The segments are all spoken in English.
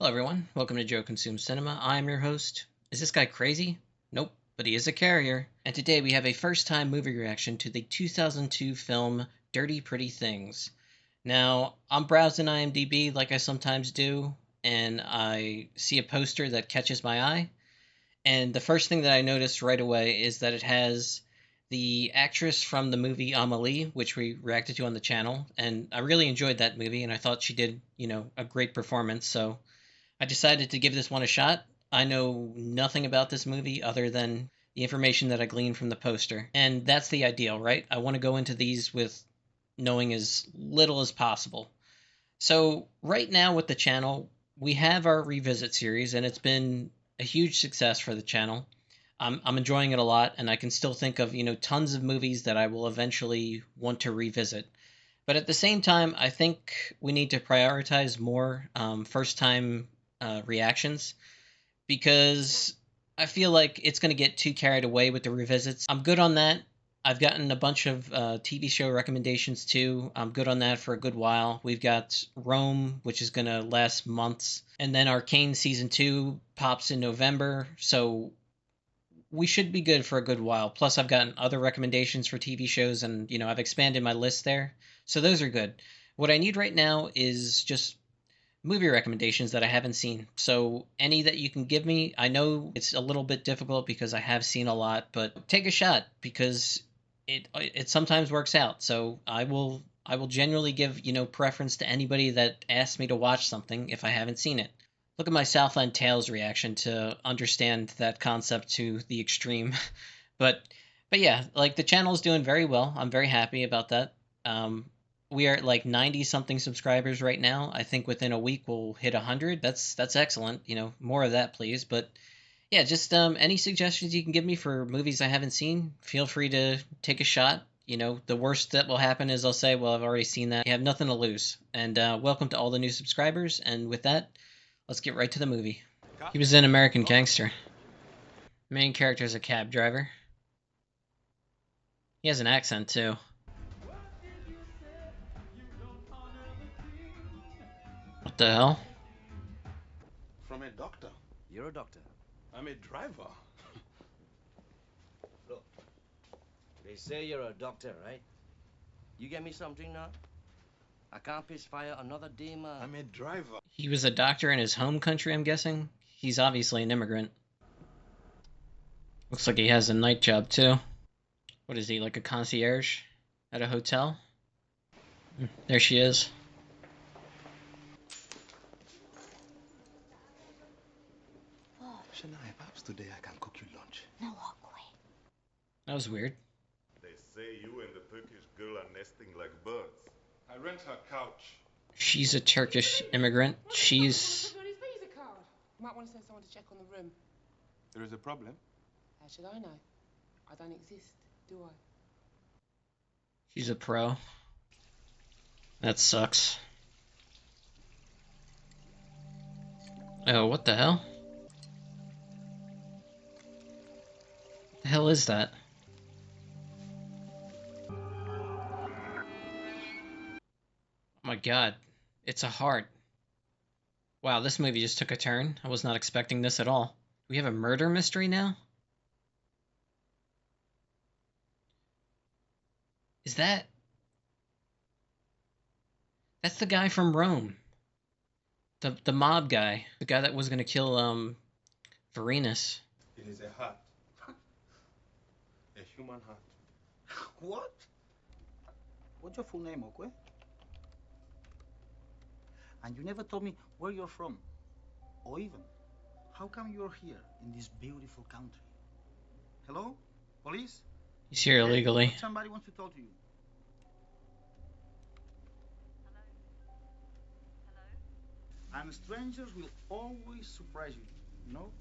Hello, everyone. Welcome to Joe Consumes Cinema. I'm your host. Is this guy crazy? Nope, but he is a carrier. And today we have a first time movie reaction to the 2002 film Dirty Pretty Things. Now, I'm browsing IMDb like I sometimes do, and I see a poster that catches my eye. And the first thing that I notice right away is that it has the actress from the movie Amelie, which we reacted to on the channel. And I really enjoyed that movie, and I thought she did, a great performance. So I decided to give this one a shot. I know nothing about this movie other than the information that I gleaned from the poster. And that's the ideal, right? I want to go into these with knowing as little as possible. So, right now with the channel, we have our revisit series, and it's been a huge success for the channel. I'm enjoying it a lot, and I can still think of, tons of movies that I will eventually want to revisit. But at the same time, I think we need to prioritize more first time reactions because I feel like it's going to get too carried away with the revisits. I'm good on that. I've gotten a bunch of TV show recommendations too. I'm good on that for a good while. We've got Rome, which is going to last months. And then Arcane Season 2 pops in November. So we should be good for a good while. Plus, I've gotten other recommendations for TV shows and, I've expanded my list there. So those are good. What I need right now is just movie recommendations that I haven't seen. So any that you can give me, I know it's a little bit difficult because I have seen a lot, but take a shot because it sometimes works out. So I will genuinely give, preference to anybody that asks me to watch something if I haven't seen it. Look at my Southland Tales reaction to understand that concept to the extreme. but but yeah, like the channel is doing very well. I'm very happy about that. Um, we are at like 90 something subscribers right now. I think within a week we'll hit 100. That's excellent. More of that, please. But yeah, just any suggestions you can give me for movies I haven't seen, feel free to take a shot. The worst that will happen is I'll say, well, I've already seen that. You have nothing to lose. And welcome to all the new subscribers. And with that, let's get right to the movie. He was in American Gangster. Main character is a cab driver. He has an accent too. What the hell? From a doctor. You're a doctor. I'm a driver. Look, they say you're a doctor, right? You get me something now? I can't piss fire another day, man. I'm a driver. He was a doctor in his home country, I'm guessing. He's obviously an immigrant. Looks like he has a night job too. What is he, like a concierge at a hotel? There she is. Shania, perhaps today I can cook you lunch. Now walk away. That was weird. They say you and the Turkish girl are nesting like birds. I rent her couch. She's a Turkish immigrant. She's... Put on his visa card. You might want to send someone to check on the room. There is a problem? How should I know? I don't exist, do I? She's a pro. That sucks. Oh, what the hell? What the hell is that? Oh my god. It's a heart. Wow, this movie just took a turn. I was not expecting this at all. We have a murder mystery now? Is that... That's the guy from Rome. The mob guy. The guy that was gonna kill, Varenus. It is a heart. A human heart. What? What's your full name, okay? And you never told me where you're from. Or even, how come you're here in this beautiful country? Hello? Police? He's here illegally. Hey, somebody wants to talk to you. And strangers will always surprise you, you know?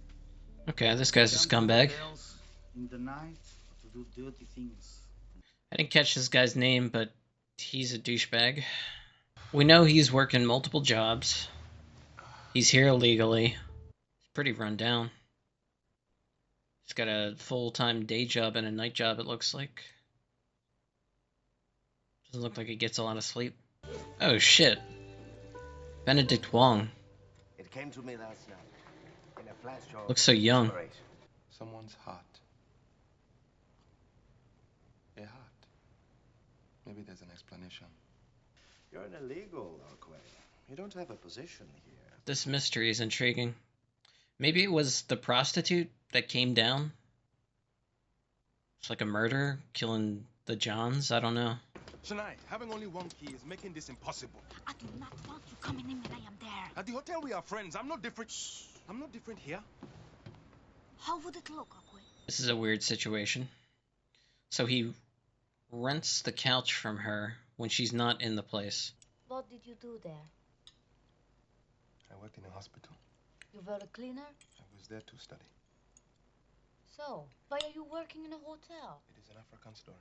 Okay, this guy's a Come to scumbag. hotels in the night to do dirty things. I didn't catch this guy's name, but he's a douchebag. We know he's working multiple jobs. He's here illegally. He's pretty run down. He's got a full-time day job and a night job, it looks like. Doesn't look like he gets a lot of sleep. Oh, shit. Benedict Wong. It It came to me last night. In a flash of Looks so young. inspiration. Someone's heart. A heart. Maybe there's an explanation. You're an illegal, Arquay. You don't have a position here. This mystery is intriguing. Maybe it was the prostitute that came down. It's like a murder, killing the Johns. I don't know. Shania, having only one key is making this impossible. I do not want you coming in when I am there. At the hotel, we are friends. I'm not different. I'm not different here. How would it look, Aquay? This is a weird situation. So he rents the couch from her when she's not in the place. What did you do there? I worked in a hospital. You were a cleaner? I was there to study. So, why are you working in a hotel? It is an African story.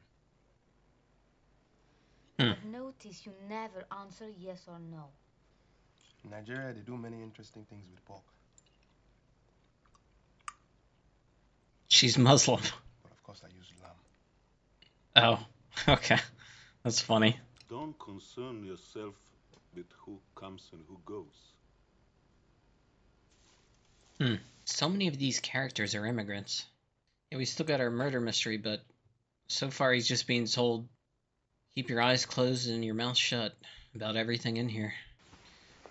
I've noticed you never answer yes or no. In Nigeria, they do many interesting things with pork. She's Muslim. But of course, I use lamb. Oh, okay. That's funny. Don't concern yourself with who comes and who goes. So many of these characters are immigrants. Yeah, we still got our murder mystery, but so far he's just being told, keep your eyes closed and your mouth shut about everything in here.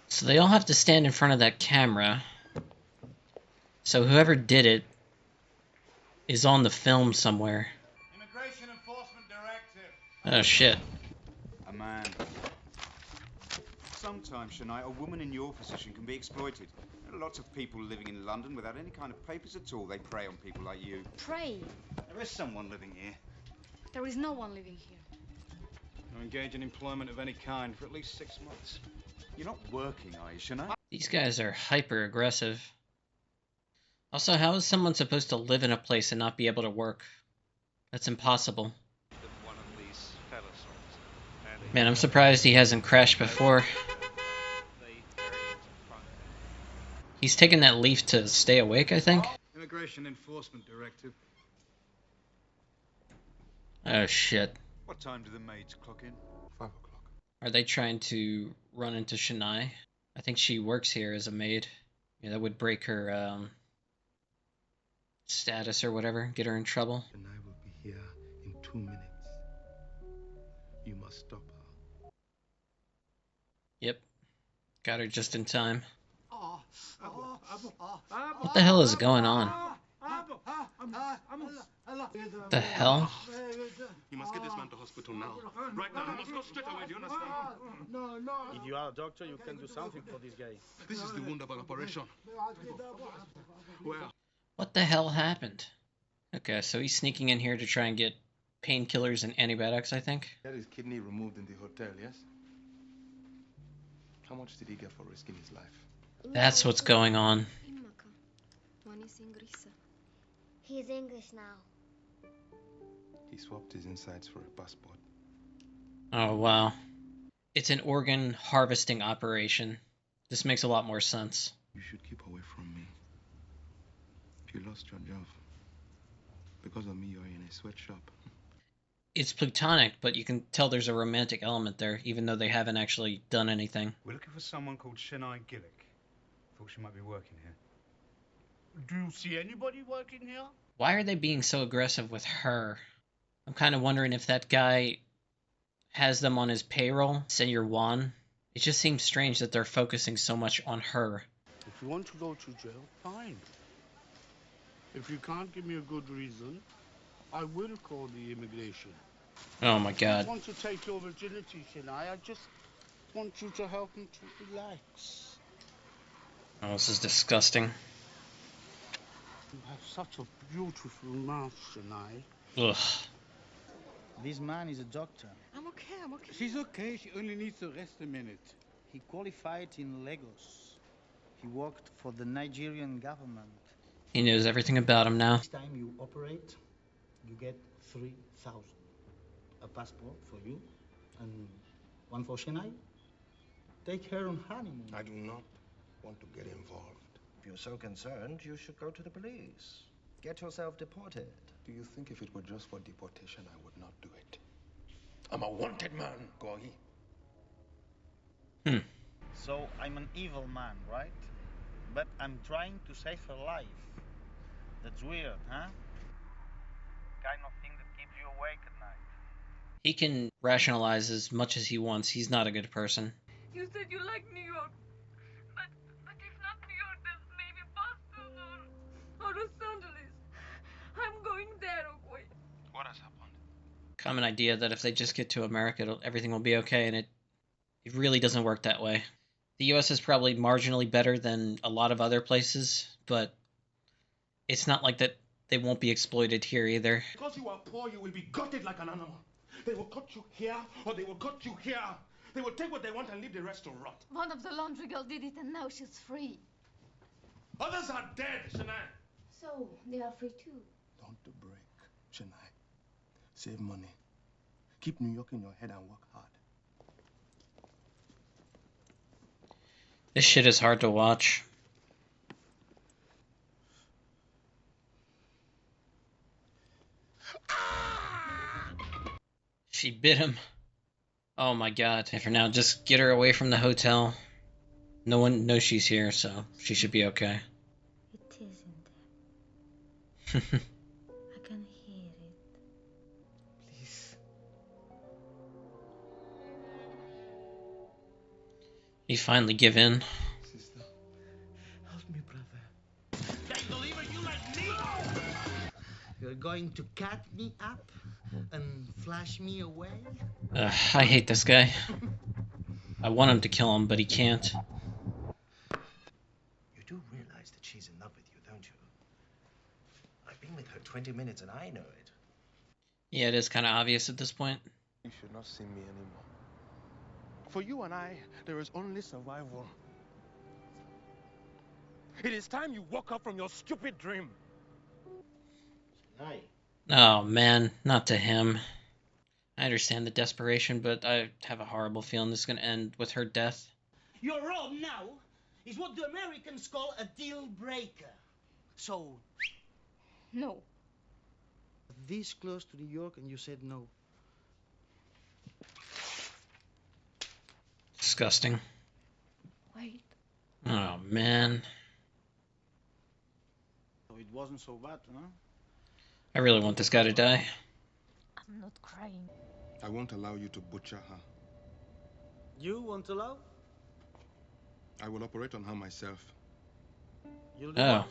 So they all have to stand in front of that camera. So whoever did it is on the film somewhere. Immigration Enforcement Directive. Oh shit. A man. Sometimes, Shania, a woman in your position can be exploited. There are lots of people living in London without any kind of papers at all. They prey on people like you. Pray. There is someone living here. There is no one living here. You engage in employment of any kind for at least 6 months. You're not working, are you, Shania? These guys are hyper aggressive. Also, how is someone supposed to live in a place and not be able to work? That's impossible. Man, I'm surprised he hasn't crashed before. He's taken that leaf to stay awake, I think. Immigration Enforcement Directive. Oh shit. What time do the maids clock in? 5 o'clock. Are they trying to run into Shania? I think she works here as a maid. Yeah, that would break her status or whatever, get her in trouble. And I will be here in 2 minutes. You must stop her. Yep. Got her just in time. What the hell is going on? The hell? You must get this man to hospital now. Right now. You must go straight away. Do you understand? If you are a doctor, you can do something for this guy. This is the wonderful operation. Where? What the hell happened? Okay, so he's sneaking in here to try and get painkillers and antibiotics, I think. He had his kidney removed in the hotel, yes? How much did he get for risking his life? That's what's going on. He's English now. He swapped his insides for a passport. Oh, wow. It's an organ harvesting operation. This makes a lot more sense. You should keep away from me. You lost your job. Because of me, you're in a sweatshop. It's plutonic, but you can tell there's a romantic element there, even though they haven't actually done anything. We're looking for someone called Shania Gillick. Thought she might be working here. Do you see anybody working here? Why are they being so aggressive with her? I'm kind of wondering if that guy has them on his payroll, Senor Juan. It just seems strange that they're focusing so much on her. If you want to go to jail, fine. If you can't give me a good reason, I will call the immigration. Oh my I god. want to take your virginity, Shania. I just want you to help me to relax. Oh, this is disgusting. You have such a beautiful mouth, Shania. Ugh. This man is a doctor. I'm okay. She's okay. She only needs to rest a minute. He qualified in Lagos. He worked for the Nigerian government. He knows everything about him now. Next time you operate, you get 3,000. A passport for you and one for Shania. Take her on honeymoon. I do not want to get involved. If you're so concerned, you should go to the police. Get yourself deported. Do you think if it were just for deportation, I would not do it? I'm a wanted man, Gogi. So I'm an evil man, right? but I'm trying to save her life. That's weird, huh? Kind of thing that keeps you awake at night. He can rationalize as much as he wants. He's not a good person. You said you like New York. But if not New York, then maybe Boston or Los Angeles. I'm going there, okay? What has happened? Common idea that if they just get to America, everything will be okay, and it really doesn't work that way. The U.S. is probably marginally better than a lot of other places, but it's not like that they won't be exploited here either. Because you are poor, you will be gutted like an animal. They will cut you here, or they will cut you here. They will take what they want and leave the rest to rot. One of the laundry girls did it and now she's free. Others are dead, Shania. So, they are free too. Don't break, Shania. Save money. Keep New York in your head and work hard. This shit is hard to watch. She bit him. Oh my god. And for now, just get her away from the hotel. No one knows she's here, so she should be okay. It isn't. I can hear it. Please. He finally give in. Sister. Help me, brother. Hey, believer, you like me? You're going to cut me up and flash me away? I hate this guy. I want him to kill him, but he can't. You do realize that she's in love with you, don't you? I've been with her 20 minutes and I know it. Yeah, it is kind of obvious at this point. You should not see me anymore. For you and I, there is only survival. It is time you woke up from your stupid dream. Hi. Oh man, not to him. I understand the desperation, but I have a horrible feeling this is going to end with her death. Your role now is what the Americans call a deal breaker. So, No. this close to New York and you said no. Disgusting. Wait. Oh man. So it wasn't so bad, huh? I really want this guy to die. I'm not crying. I won't allow you to butcher her. You want to love? I will operate on her myself. You'll do Oh. what?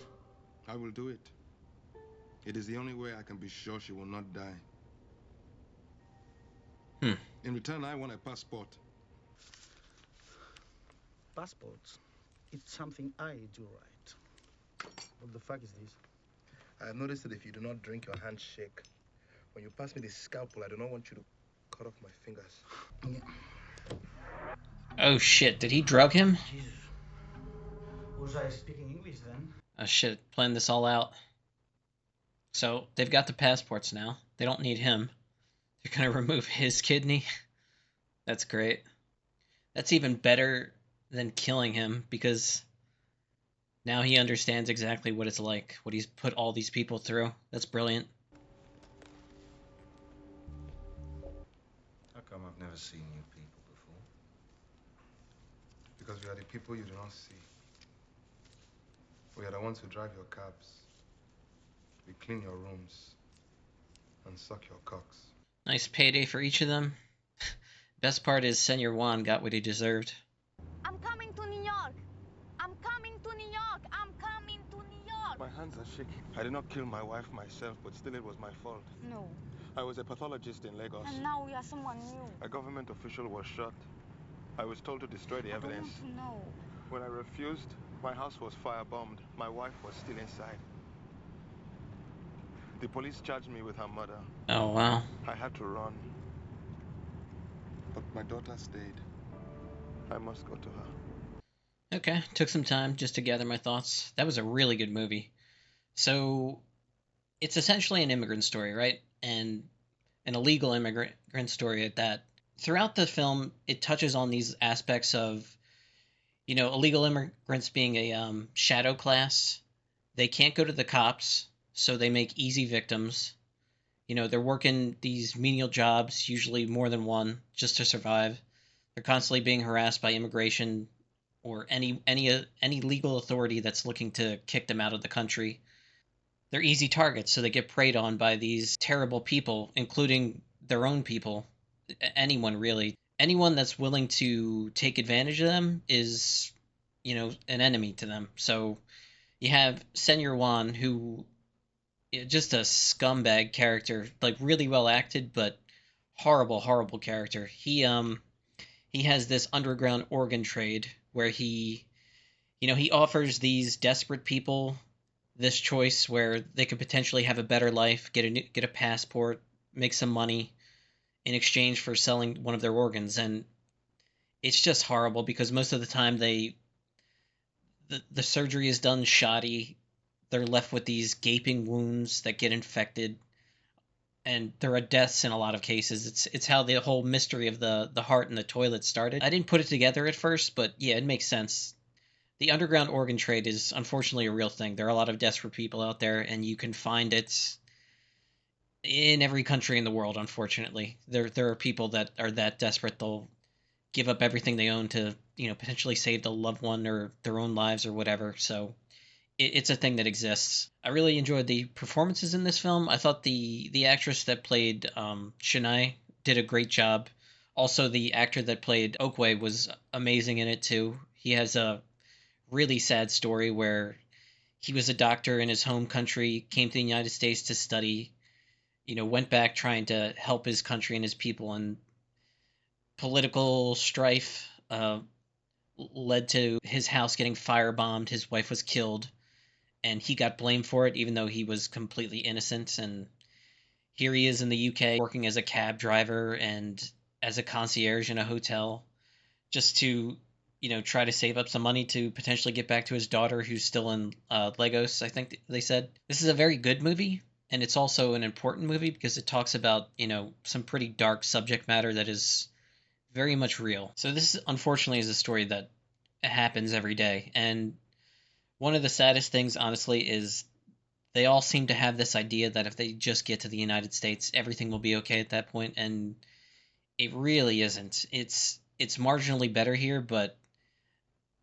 I will do it. It is the only way I can be sure she will not die. In return, I want a passport. Passports. It's something I do right. What the fuck is this? I have noticed that if you do not drink, your hands shake. When you pass me the scalpel, I do not want you to cut off my fingers. Oh shit, did he drug him? Jesus. Was I speaking English then? Oh shit, planned this all out. So, they've got the passports now. They don't need him. They're gonna remove his kidney. That's great. That's even better than killing him, because now he understands exactly what it's like, what he's put all these people through. That's brilliant. How come I've never seen you people before? Because we are the people you do not see. We are the ones who drive your cabs. We clean your rooms and suck your cocks. Nice payday for each of them. Best part is Senor Juan got what he deserved. I'm coming to New York. I'm coming to New York. I'm coming to New York. My hands are shaking. I did not kill my wife myself, but still it was my fault. No. I was a pathologist in Lagos. And now we are someone new. A government official was shot. I was told to destroy the evidence. I don't want to know. When I refused, my house was firebombed. My wife was still inside. The police charged me with her murder. Oh wow. I had to run. But my daughter stayed. I must go to her. Okay, took some time just to gather my thoughts. That was a really good movie. So, it's essentially an immigrant story, right? And an illegal immigrant story at that. Throughout the film, it touches on these aspects of, you know, illegal immigrants being a shadow class. They can't go to the cops, so they make easy victims. You know, they're working these menial jobs, usually more than one, just to survive. They're constantly being harassed by immigration or any legal authority that's looking to kick them out of the country. They're easy targets, so they get preyed on by these terrible people, including their own people. Anyone really. Anyone that's willing to take advantage of them is, an enemy to them. So you have Senor Juan, who just a scumbag character, like really well acted, but horrible, horrible character. He has this underground organ trade where he offers these desperate people this choice where they could potentially have a better life, get a passport, make some money in exchange for selling one of their organs. And it's just horrible because most of the time the surgery is done shoddy. They're left with these gaping wounds that get infected, and there are deaths in a lot of cases. It's how the whole mystery of the heart and the toilet started. I didn't put it together at first, but yeah, it makes sense. The underground organ trade is unfortunately a real thing. There are a lot of desperate people out there, and you can find it in every country in the world, unfortunately. There are people that are that desperate they'll give up everything they own to, potentially save the loved one or their own lives or whatever. So it's a thing that exists. I really enjoyed the performances in this film. I thought the actress that played Shania did a great job. Also, the actor that played Okway was amazing in it too. He has a really sad story where he was a doctor in his home country, came to the United States to study, went back trying to help his country and his people, and political strife led to his house getting firebombed. His wife was killed, and he got blamed for it, even though he was completely innocent. And here he is in the UK working as a cab driver and as a concierge in a hotel just to, try to save up some money to potentially get back to his daughter who's still in Lagos, I think they said. This is a very good movie, and it's also an important movie because it talks about, some pretty dark subject matter that is very much real. So this, unfortunately, is a story that happens every day. And one of the saddest things, honestly, is they all seem to have this idea that if they just get to the United States, everything will be okay at that point, and it really isn't. It's marginally better here, but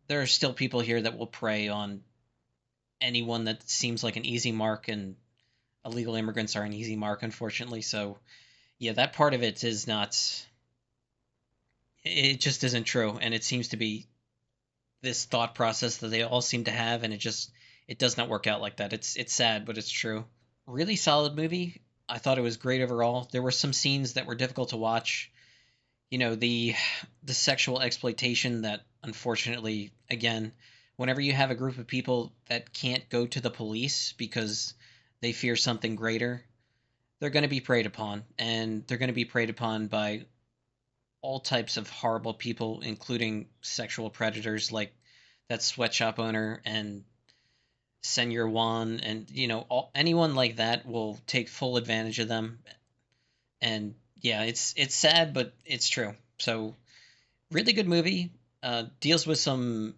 there are still people here that will prey on anyone that seems like an easy mark, and illegal immigrants are an easy mark, unfortunately. So, yeah, that part of it is not... It just isn't true, and it seems to be this thought process that they all seem to have, and it does not work out like that. It's sad, but it's true. Really solid movie. I thought it was great overall. There were some scenes that were difficult to watch. The sexual exploitation that, unfortunately, again, whenever you have a group of people that can't go to the police because they fear something greater, they're going to be preyed upon, and they're going to be preyed upon by all types of horrible people, including sexual predators like that sweatshop owner and Senor Juan, and anyone like that will take full advantage of them. And yeah, it's sad, but it's true. So really good movie. Deals with some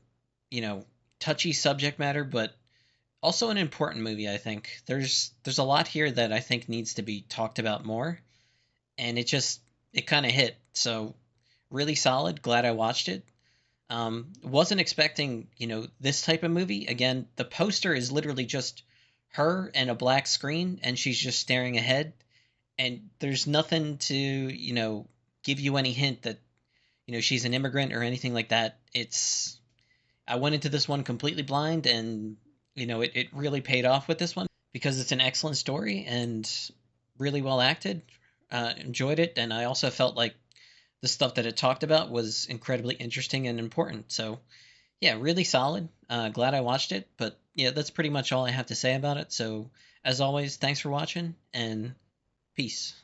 touchy subject matter, but also an important movie. I think there's a lot here that I think needs to be talked about more, and it kind of hit. So really solid. Glad I watched it. Wasn't expecting, this type of movie. Again, the poster is literally just her and a black screen, and she's just staring ahead. And there's nothing to, give you any hint that, she's an immigrant or anything like that. I went into this one completely blind, and, it really paid off with this one because it's an excellent story and really well acted. Enjoyed it, and I also felt like the stuff that it talked about was incredibly interesting and important. So, yeah, really solid. Glad I watched it, but yeah, that's pretty much all I have to say about it. So, as always, thanks for watching, and peace.